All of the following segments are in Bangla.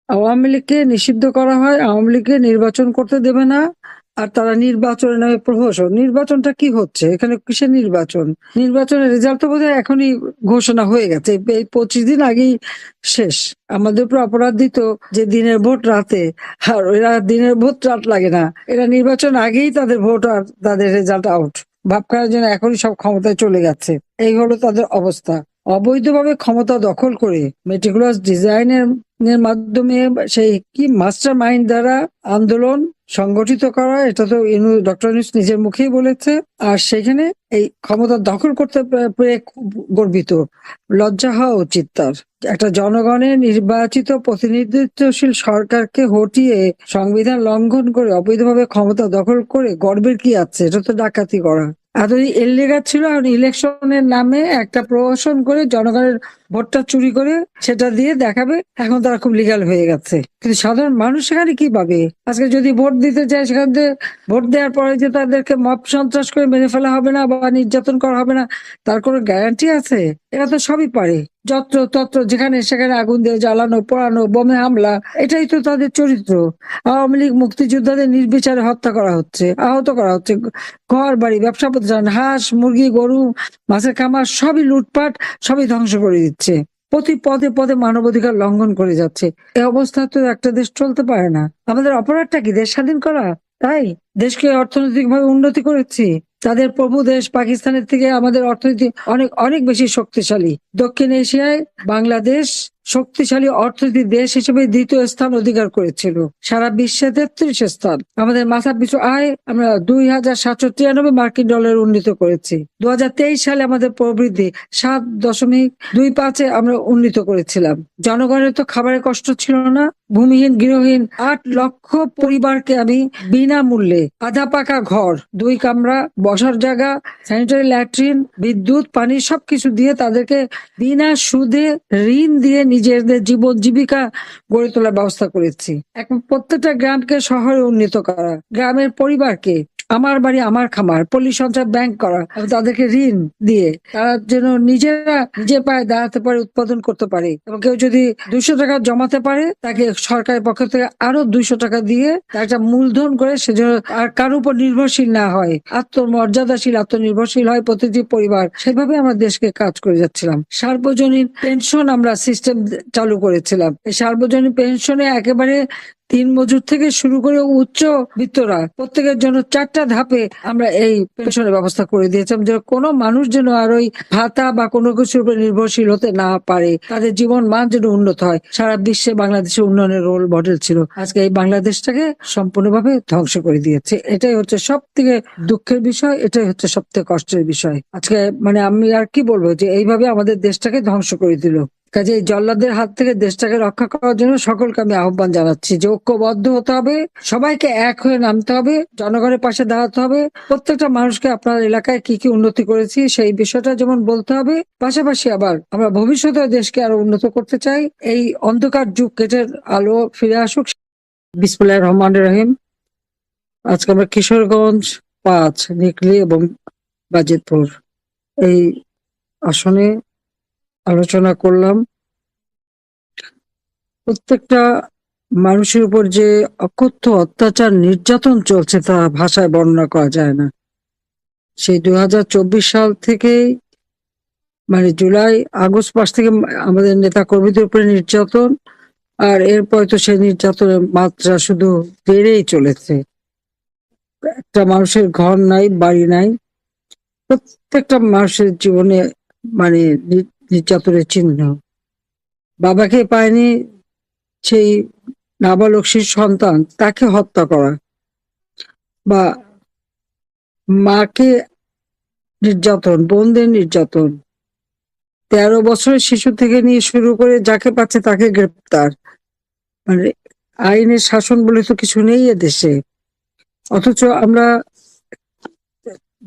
আওয়ামী লীগকে নিষিদ্ধ করা হয়, আওয়ামী লীগকে নির্বাচন করতে দেবে না। আর তারা নির্বাচনের নামে প্রহসন। নির্বাচনটা কি হচ্ছে এখানে? কিসের নির্বাচন? নির্বাচনের রেজাল্ট তো বোধহয় এখনই ঘোষণা হয়ে গেছে, এই 25 দিন আগেই শেষ। আমাদের উপর অপরাধ দিত যে দিনের ভোট রাতে, আর এরা দিনের ভোট রাত লাগে না, এরা নির্বাচন আগেই তাদের ভোট আর তাদের রেজাল্ট আউট ভাব করার জন্য এখনই সব ক্ষমতায় চলে গেছে। এই হলো তাদের অবস্থা। অবৈধভাবে ক্ষমতা দখল করে মেটিকুলাস ডিজাইনের মাধ্যমে সেই কি মাস্টার মাইন্ড দ্বারা আন্দোলন সংগঠিত করা, এটা তো ডক্টর ইউনূস নিজের মুখেই বলেছে। আর সেখানে এই ক্ষমতা দখল করতে পেরে খুব গর্বিত, লজ্জা হওয়া উচিত তার। একটা জনগণের নির্বাচিত প্রতিনিধিত্বশীল সরকারকে হটিয়ে সংবিধান লঙ্ঘন করে অবৈধভাবে ক্ষমতা দখল করে গর্বের কি আছে? এটা তো ডাকাতি করা। এতদিন ইলিগাল ছিল, এখন ইলেকশনের নামে একটা প্রহসন করে জনগণের ভোটটা চুরি করে সেটা দিয়ে দেখাবে এখন তারা খুব লিগাল হয়ে গেছে। কিন্তু সাধারণ মানুষ সেখানে কি পাবে? আজকে যদি ভোট দিতে চায়, সেখান থেকে ভোট দেওয়ার পরে যে তাদেরকে মব সন্ত্রাস করে মেরে ফেলা হবে না বা নির্যাতন করা হবে না, তার কোনো গ্যারান্টি আছে? এরা তো সবই পারে, যত্র তত্র যেখানে সেখানে আগুন দিয়ে জ্বালানো, পোড়ানো, বোমে হামলা, এটাই তো তাদের চরিত্র। আওয়ামী লীগ মুক্তিযোদ্ধাদের নির্বিচারে হত্যা করা হচ্ছে, আহত করা হচ্ছে, ঘর বাড়ি, ব্যবসা প্রতিষ্ঠান, হাঁস মুরগি গরু মাছের খামার সবই লুটপাট, সবই ধ্বংস করে দিচ্ছে। প্রতি পদে পদে মানবাধিকার লঙ্ঘন করে যাচ্ছে। এই অবস্থা তো একটা দেশ চলতে পারে না। আমাদের অপরাধটা কি? দেশ স্বাধীন করা? তাই দেশকে অর্থনৈতিক ভাবে উন্নতি করেছি। তাদের প্রভু দেশ পাকিস্তানের থেকে আমাদের অর্থনীতি অনেক অনেক বেশি শক্তিশালী। দক্ষিণ এশিয়ায় বাংলাদেশ শক্তিশালী অর্থনীতি দেশ হিসেবে দ্বিতীয় স্থান অধিকার করেছিল, সারা বিশ্বে 33 স্থান। আমাদের মাথা পিছু আয় আমরা 2,793 মার্কিন ডলার উন্নীত করেছি। 2023 সালে আমাদের প্রবৃদ্ধি 7.25-এ আমরা উন্নীত করেছিলাম। জনগণের তো খাবারের কষ্ট ছিল না। ভূমিহীন গৃহহীন 8 লক্ষ পরিবারকে আমি বিনামূল্যে আধা পাকা ঘর, 2 কামরা, বসার জায়গা, স্যানিটারি ল্যাট্রিন, বিদ্যুৎ, পানি সবকিছু দিয়ে তাদেরকে বিনা সুদে ঋণ দিয়ে নিজেদের জীবন জীবিকা গড়ে তোলার ব্যবস্থা করেছি। এখন প্রত্যেকটা গ্রামকে শহরে উন্নীত করা, গ্রামের পরিবারকে আমার বাড়ি আমার খামার, পল্লী সঞ্চয় ব্যাংক করা, এবং তাদেরকে ঋণ দিয়ে তারা যেন নিজেরা নিজের পায়ে দাঁড়াতে পারে, উৎপাদন করতে পারে। এবং কেউ যদি 200 টাকা জমাতে পারে, তাকে সরকারের পক্ষ থেকে আরো 200 টাকা দিয়ে তার একটা মূলধন করে সে যেন আর কারোর উপর নির্ভরশীল না হয়, আত্মমর্যাদাশীল আত্মনির্ভরশীল হয় প্রতিটি পরিবার। সেভাবে আমরা দেশকে কাজ করে যাচ্ছিলাম। সার্বজনীন পেনশন আমরা সিস্টেম চালু করেছিলাম। এই সার্বজনীন পেনশনে একেবারে দিনমজুর থেকে শুরু করে উচ্চ বিত্তরা প্রত্যেকের জন্য 4টা ধাপে আমরা এই পেনশনের ব্যবস্থা করে দিয়েছিলাম, যে কোনো মানুষ যেন আর ওই ভাতা বা কোনো কিছুর উপর নির্ভরশীল হতে না পারে, তাদের জীবন মান যেন উন্নত হয়। সারা বিশ্বে বাংলাদেশের উন্নয়নের রোল মডেল ছিল। আজকে এই বাংলাদেশটাকে সম্পূর্ণভাবে ধ্বংস করে দিয়েছে। এটাই হচ্ছে সব থেকে দুঃখের বিষয়, এটাই হচ্ছে সব থেকে কষ্টের বিষয়। আজকে মানে আমি আর কি বলবো, যে এইভাবে আমাদের দেশটাকে ধ্বংস করে দিল। কাজে এই জল্লাদের হাত থেকে দেশটাকে রক্ষা করার জন্য সকলকে আমি আহ্বান জানাচ্ছি যে ঐক্যবদ্ধ হতে হবে, সবাইকে এক হয়ে নামতে হবে, জনগণের পাশে দাঁড়াতে হবে। প্রত্যেকটা মানুষকে আপনার এলাকায় কি কি উন্নতি করেছি সেই বিষয়টা যেমন বলতে হবে, পাশাপাশি আবার আমরা ভবিষ্যতে দেশকে আরো উন্নত করতে চাই। এই অন্ধকার যুগ কেটে আলো ফিরে আসুক। বিসমিল্লাহির রহমানির রহিম। আজকে আমরা কিশোরগঞ্জ 5, নিকলি এবং বাজিতপুর এই আসনে আলোচনা করলাম। প্রত্যেকটা মানুষের উপর যে অকথ্য অত্যাচার নির্যাতন চলছে তা ভাষায় বর্ণনা করা যায় না। সেই 2024 সাল থেকে মানে জুলাই আগস্ট মাস থেকে আমাদের নেতা কর্মীদের উপরে নির্যাতন, আর এরপর তো সেই নির্যাতনের মাত্রা শুধু বেড়েই চলেছে। একটা মানুষের ঘর নাই, বাড়ি নাই, প্রত্যেকটা মানুষের জীবনে মানে নির্যাতনের চিহ্ন। বাবাকে পায়নি সেই নাবালক শিশু সন্তান, তাকে হত্যা করা, বা মাকে নির্যাতন, বোনদের নির্যাতন, 13 বছরের শিশু থেকে নিয়ে শুরু করে যাকে পাচ্ছে তাকে গ্রেপ্তার। মানে আইনের শাসন বলে তো কিছু নেই এদেশে। অথচ আমরা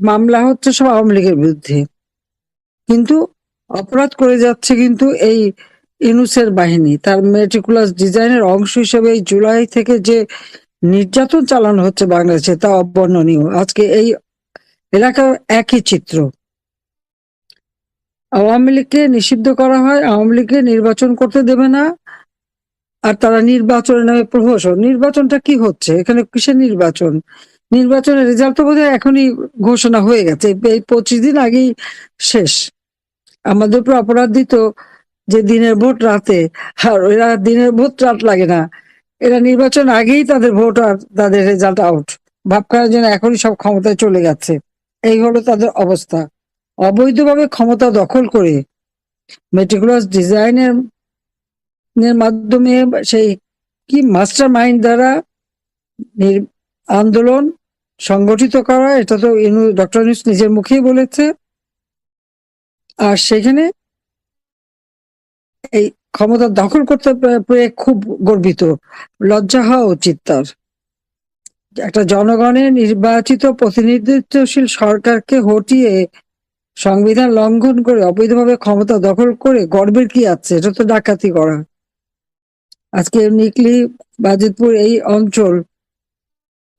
মামলা হচ্ছে সব আওয়ামী লীগের বিরুদ্ধে, কিন্তু অপরাধ করে যাচ্ছে কিন্তু এই ইউনূসের বাহিনী। তার মেটিকুলাস ডিজাইনের অংশ হিসেবে এই জুলাই থেকে যে নির্যাতন চালানো হচ্ছে বাংলাদেশে তা অবর্ণনীয়। আজকে এই এলাকার একই চিত্র। আওয়ামী লীগকে নিষিদ্ধ করা হয়, আওয়ামী লীগকে নির্বাচন করতে দেবে না। আর তারা নির্বাচনের নামে প্রহসন। নির্বাচনটা কি হচ্ছে এখানে? কিসের নির্বাচন? নির্বাচনের রেজাল্ট তো বোধহয় এখনই ঘোষণা হয়ে গেছে, এই 25 দিন আগেই শেষ। আমাদের উপর অপরাধ দিত যে দিনের ভোট রাতে, আর এরা দিনের ভোট রাত লাগে না, এরা নির্বাচন আগেই তাদের ভোট আর তাদের রেজাল্ট আউট। ভাব করার জন্য এখনই সব ক্ষমতায় চলে গেছে। এই হলো তাদের অবস্থা। অবৈধভাবে ক্ষমতা দখল করে মেটিকুলাস ডিজাইনের মাধ্যমে সেই কি মাস্টার মাইন্ড দ্বারা আন্দোলন সংগঠিত করা, এটা তো ডক্টর ইউনূস নিজের মুখেই বলেছে। আর সেখানে এই ক্ষমতা দখল করতে পেরে খুব গর্বিত, লজ্জা হওয়া উচিত তার। একটা জনগণের নির্বাচিত প্রতিনিধিত্বশীল সরকারকে হটিয়ে সংবিধান লঙ্ঘন করে অবৈধভাবে ক্ষমতা দখল করে গর্বের কি আছে? এটা তো ডাকাতি করা। আজকে নিকলি, বাজিতপুর এই অঞ্চল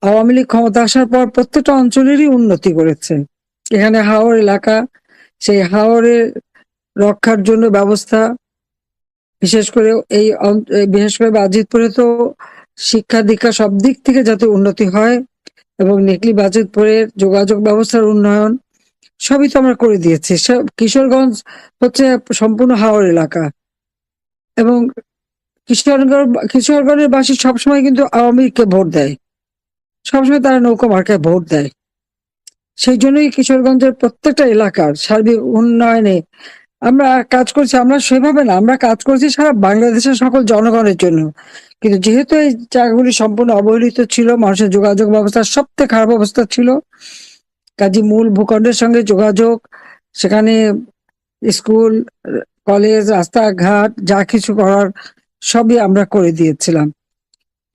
আওয়ামী লীগ ক্ষমতা আসার পর প্রত্যেকটা অঞ্চলেরই উন্নতি করেছে। এখানে হাওর এলাকা, সেই হাওরের রক্ষার জন্য ব্যবস্থা, বিশেষ করে বিশেষ করে বাজিতপুরে তো শিক্ষা দীক্ষা সব দিক থেকে যাতে উন্নতি হয়, এবং নিকলি বাজিতপুরের যোগাযোগ ব্যবস্থার উন্নয়ন সবই তো আমরা করে দিয়েছি। কিশোরগঞ্জ হচ্ছে সম্পূর্ণ হাওর এলাকা, এবং কিশোরগঞ্জের বাসী সবসময় কিন্তু আওয়ামী লীগকে ভোট দেয়, সবসময় তারা নৌকা মার্কায় ভোট দেয়। সেই জন্যই কিশোরগঞ্জের প্রত্যেকটা এলাকার সার্বিক উন্নয়নে আমরা কাজ করছি। আমরা সেভাবে না, আমরা কাজ করছি সারা বাংলাদেশের সকল জনগণের জন্য। কিন্তু যেহেতু এই জায়গাগুলি সম্পূর্ণ অবহেলিত ছিল, মানুষের যোগাযোগ ব্যবস্থার সবথেকে খারাপ অবস্থা ছিল, কাজী মূল ভূখণ্ডের সঙ্গে যোগাযোগ, সেখানে স্কুল, কলেজ, রাস্তাঘাট যা কিছু করার সবই আমরা করে দিয়েছিলাম।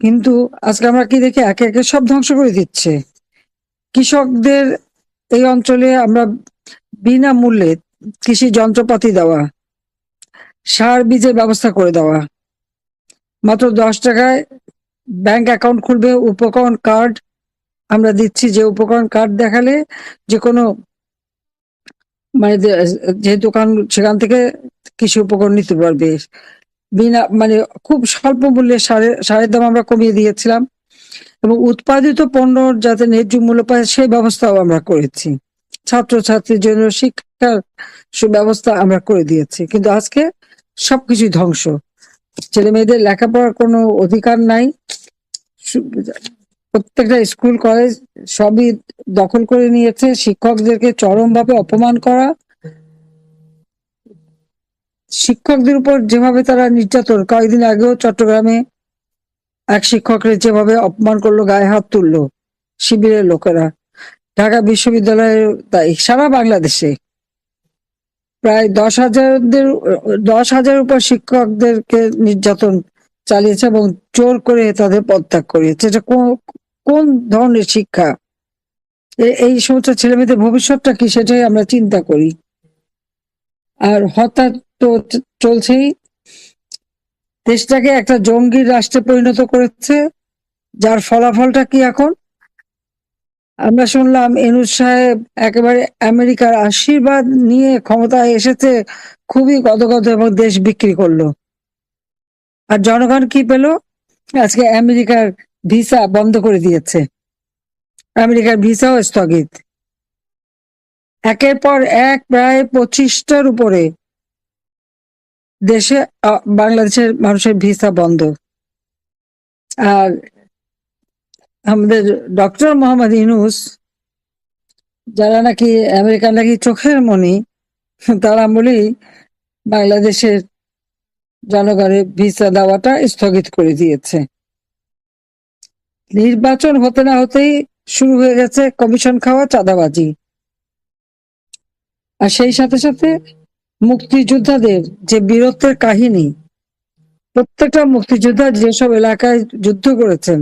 কিন্তু আজকে আমরা কি দেখি, একে একে সব ধ্বংস করে দিচ্ছে। কৃষকদের এই অঞ্চলে আমরা বিনামূল্যে কৃষি যন্ত্রপাতি দেওয়া, সার বীজের ব্যবস্থা করে দেওয়া, মাত্র 10 টাকায় ব্যাংক অ্যাকাউন্ট খুলবে, উপকরণ কার্ড আমরা দিচ্ছি, যে উপকরণ কার্ড দেখালে যে কোনো মানে যে দোকান সেখান থেকে কৃষি উপকরণ নিতে পারবে বিনা, মানে খুব স্বল্প মূল্যে সারের দাম আমরা কমিয়ে দিয়েছিলাম, এবং উৎপাদিত পণ্য যাতে ন্যায্য মূল্য পায় সেই ব্যবস্থাও আমরা করেছি। ছাত্রছাত্রীর জন্য শিক্ষার সুব্যবস্থা আমরা করে দিয়েছি। কিন্তু আজকে সবকিছুই ধ্বংস। ছেলে মেয়েদের লেখাপড়ার কোনো অধিকার নাই, প্রত্যেকটা স্কুল কলেজ সবই দখল করে নিয়েছে। শিক্ষকদেরকে চরমভাবে অপমান করা, শিক্ষকদের উপর যেভাবে তারা নির্যাতন, কয়েকদিন আগেও চট্টগ্রামে এক শিক্ষকের যেভাবে অপমান করলো, গায়ে হাত তুললো শিবিরের লোকেরা, ঢাকা বিশ্ববিদ্যালয়ের তাই সারা বাংলাদেশে প্রায় 10,000 উপর শিক্ষকদেরকে নির্যাতন চালিয়েছে এবং জোর করে তাদের পদত্যাগ করিয়েছে। এটা কোন ধরনের শিক্ষা? এই সমস্ত ছেলে মেয়েদের ভবিষ্যৎটা কি, সেটাই আমরা চিন্তা করি। আর হত্যা তো চলছেই, দেশটাকে একটা জঙ্গি রাষ্ট্রে পরিণত করেছে, যার ফলাফলটা কি এখন? আমরা শুনলাম ইউনূস সাহেব একেবারে আমেরিকার আশীর্বাদ নিয়ে ক্ষমতায় এসেছে, খুবই গদগদ, এবং দেশ বিক্রি করলো। আর জনগণ কি পেল? আজকে আমেরিকার ভিসা বন্ধ করে দিয়েছে, আমেরিকার ভিসাও স্থগিত। একের পর এক প্রায় 25টার উপরে দেশে বাংলাদেশের মানুষের ভিসা বন্ধ। আর আমাদের ডক্টর মোহাম্মদ ইউনূস, যারা নাকি আমেরিকার নাকি চোখের মনি, তারা বলি বাংলাদেশের জনগণের ভিসা দেওয়াটা স্থগিত করে দিয়েছে। নির্বাচন হতে না হতেই শুরু হয়ে গেছে কমিশন খাওয়া, চাঁদাবাজি। আর সেই সাথে সাথে মুক্তিযোদ্ধাদের যে বীরত্বের কাহিনী, প্রত্যেকটা মুক্তিযোদ্ধা যেসব এলাকায় যুদ্ধ করেছেন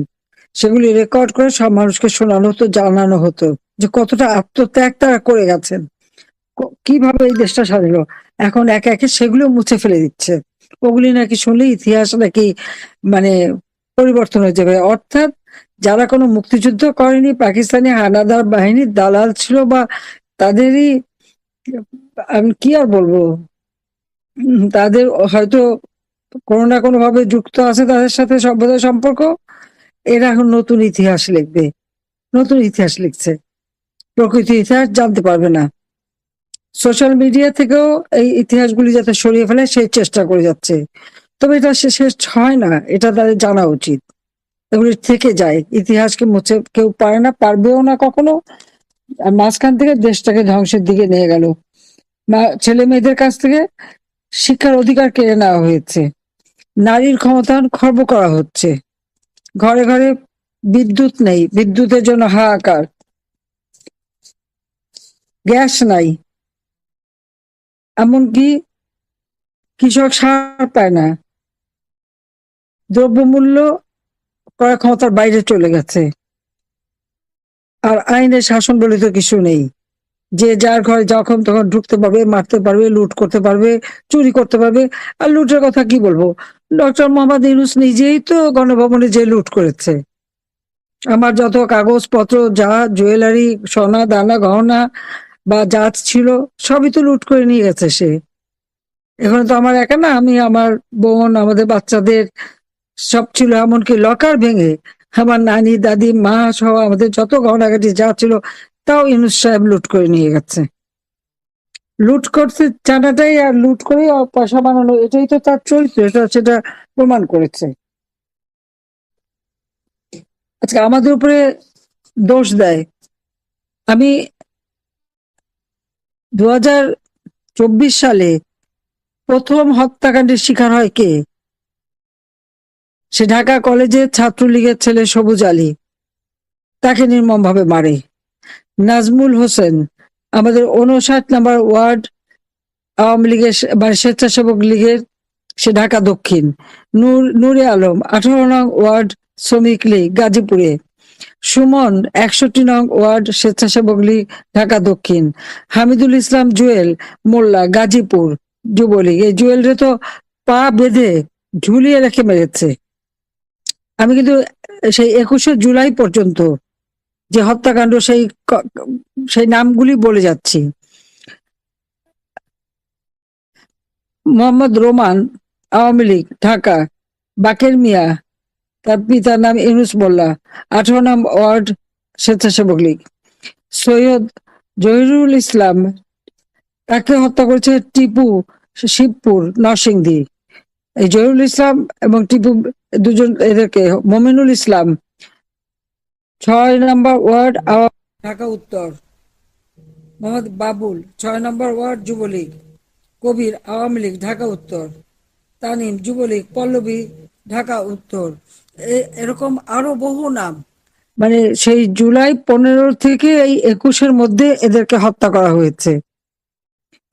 সেগুলি রেকর্ড করে সব মানুষকে শোনানো হতো, জানানো হতো যে কতটা আত্মত্যাগ তারা করে গেছেন, কিভাবে এই দেশটা স্বাধীন। এখন একে একে সেগুলো মুছে ফেলে দিচ্ছে। ওগুলি নাকি শুনলে ইতিহাস নাকি মানে পরিবর্তন হয়ে যাবে। অর্থাৎ যারা কোনো মুক্তিযুদ্ধ করেনি, পাকিস্তানি হানাদার বাহিনীর দালাল ছিল, বা তাদেরই, আমি কি আর বলবো, তাদের হয়তো কোনো না কোনো ভাবে যুক্ত আছে তাদের সাথে সভ্যতার সম্পর্ক, এরা এখন নতুন ইতিহাস লিখবে, নতুন ইতিহাস লিখছে, প্রকৃত ইতিহাস জানতে পারবে না। সোশ্যাল মিডিয়া থেকেও এই ইতিহাসগুলি যাতে সরিয়ে ফেলে সেই চেষ্টা করে যাচ্ছে, তবে এটা শেষ হয় না, এটা তাদের জানা উচিত। এগুলি থেকে যায়, ইতিহাসকে মুছে কেউ পারে না, পারবেও না কখনো। আর মাঝখান থেকে দেশটাকে ধ্বংসের দিকে নিয়ে গেল। ছেলে মেয়েদের কাছ থেকে শিক্ষার অধিকার কেড়ে নেওয়া হয়েছে, নারীর ক্ষমতায়ন খর্ব করা হচ্ছে, ঘরে ঘরে বিদ্যুৎ নেই, বিদ্যুতের জন্য হাহাকার, গ্যাস নাই, এমনকি কৃষক সার পায় না, দ্রব্যমূল্য ক্রয় ক্ষমতার বাইরে চলে গেছে। আর আইনের শাসন বলে তো কিছু নেই, যে যার ঘরে যখন তখন ঢুকতে পারবে, মারতে পারবে, লুট করতে পারবে, চুরি করতে পারবে। আর লুটের কথা কি বলবো, ডক্টর মোহাম্মদ ইউনূস নিজেই তো গণভবনে যে লুট করেছে। আমার যত কাগজপত্র, যা জুয়েলারি, সোনা দানা গহনা বা যা ছিল সবই তো লুট করে নিয়ে গেছে সে। এখানে তো আমার একা না, আমি, আমার বোন, আমাদের বাচ্চাদের সব ছিল, এমনকি লকার ভেঙে আমার নানি, দাদি, মা সহ আমাদের যত গহনাগাটি যা ছিল তাও ইউনূস সাহেব লুট করে নিয়ে গেছে। লুট করতে জানাটাই আর লুট করে পয়সা বানানো, এটাই তো তার চরিত্র, এটা সেটা প্রমাণ করেছে। আজকে আমাদের উপরে দোষ দেয়। আমি 2024 সালে প্রথম হত্যাকাণ্ডের শিকার হয় কে? সে ঢাকা কলেজের ছাত্রলীগের ছেলে সবুজ আলী, তাকে নির্মমভাবে মারে। নাজমুল হোসেন, আমাদের 59 নম্বর ওয়ার্ড আওয়ামী লীগের মানে স্বেচ্ছাসেবক লীগের, সে ঢাকা দক্ষিণ। নূরে আলম 18 নং ওয়ার্ড শ্রমিক লীগ গাজীপুরে। সুমন 61 নং ওয়ার্ড স্বেচ্ছাসেবক লীগ ঢাকা দক্ষিণ। হামিদুল ইসলাম জুয়েল মোল্লা গাজীপুর যুবলীগ। এই জুয়েলরে তো পা বেঁধে ঝুলিয়ে রেখে মেরেছে। আমি কিন্তু সেই 21শে জুলাই পর্যন্ত যে হত্যাকাণ্ড সেই নামগুলি বলে যাচ্ছি। মোহাম্মদ রোমান আওয়ামী লীগ ঢাকা, বাকের মিয়া তার পিতার নাম ইউনূস মোল্লা 18 নং ওয়ার্ড স্বেচ্ছাসেবক লীগ। সৈয়দ জহিরুল ইসলাম, তাকে হত্যা করেছে টিপু শিবপুর নরসিংদী। এই জহিরুল ইসলাম এবং টিপু দুজন, এদেরকে মমিনুল ইসলাম 6 নম্বর ওয়ার্ড ঢাকা উত্তর। মোহাম্মদ বাবুল 6 নম্বর ওয়ার্ড যুবলীগ। কবির আওয়ামী লীগ ঢাকা উত্তর। তানিম যুবলীগ পল্লবী ঢাকা উত্তর। এরকম আরো বহু নাম, মানে সেই জুলাই 15 থেকে এই 21-এর মধ্যে এদেরকে হত্যা করা হয়েছে।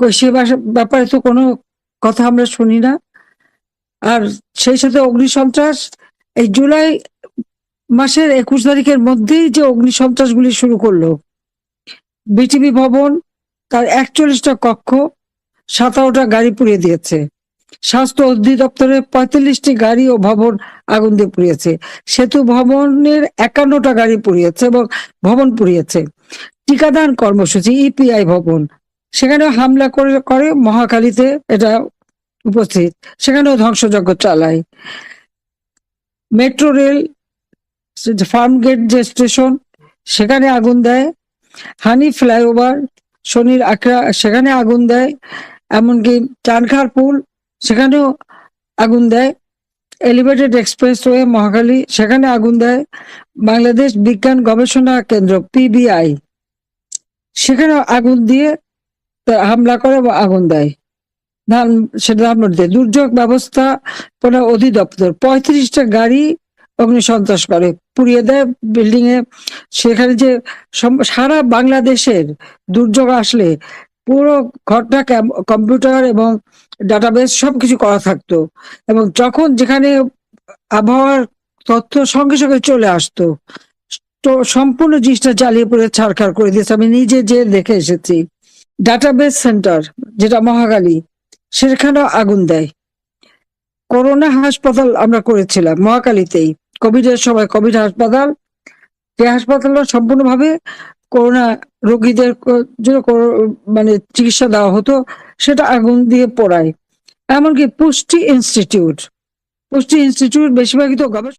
সে ব্যাপারে তো কোনো কথা আমরা শুনি না। আর সেই সাথে অগ্নিসন্ত্রাস, এই জুলাই মাসের 21 তারিখের মধ্যেই যে অগ্নিসন্ত্রাসগুলি শুরু করলো, বিটিভি ভবন তার 41টা কক্ষ, 17টা গাড়ি পুড়িয়ে দিয়েছে। স্বাস্থ্য অধিদপ্তরের 45টি গাড়ি ও ভবন আগুন দিয়ে পুড়িয়েছে। সেতু ভবনের 51টা গাড়ি পুড়িয়েছে এবং ভবন পুড়িয়েছে। টিকাদান কর্মসূচি ইপিআই ভবন, সেখানেও হামলা করে মহাখালীতে এটা উপস্থিত, সেখানেও ধ্বংসযজ্ঞ চালায়। মেট্রো রেল ফার্মগেট যে স্টেশন, সেখানে আগুন দেয়। হানি ফ্লাইওভার শনির আকড়া, সেখানে আগুন দেয়। এমনকি চানখার পুল, সেখানেও আগুন দেয়। এলিভেটেড এক্সপ্রেসওয়ে মহাখালী, সেখানে আগুন দেয়। বাংলাদেশ বিজ্ঞান গবেষণা কেন্দ্র পিবিআই, সেখানে আগুন দিয়ে হামলা করে আগুন দেয়। দুর্যোগ ব্যবস্থাপনা অধিদপ্তর 35টা গাড়ি অগ্নিসন্ত্রাস করে, পুড়িয়ে দেয় বিল্ডিং এ। সেখানে যে সারা বাংলাদেশের দুর্যোগ আসলে পুরো ঘরটা কম্পিউটার এবং ডাটাবেস সবকিছু করা থাকতো, এবং যখন যেখানে আবহাওয়ার তথ্য সঙ্গে সঙ্গে চলে আসতো, তো সম্পূর্ণ জিনিসটা জ্বালিয়ে পুড়ে ছাড়খাড় করে দিয়েছে। আমি নিজে যে দেখে এসেছি। ডাটাবেস সেন্টার যেটা মহাখালী, সেখানেও আগুন দেয়। করোনা হাসপাতাল আমরা করেছিলাম মহাখালীতেই, কোভিড এর সময় কোভিড হাসপাতাল, যে হাসপাতালটা সম্পূর্ণভাবে করোনা রোগীদের জন্য মানে চিকিৎসা দেওয়া হতো, সেটা আগুন দিয়ে পোড়ায়। এমনকি পুষ্টি ইনস্টিটিউট পুষ্টি ইনস্টিটিউট বেশিরভাগই তো গবেষণা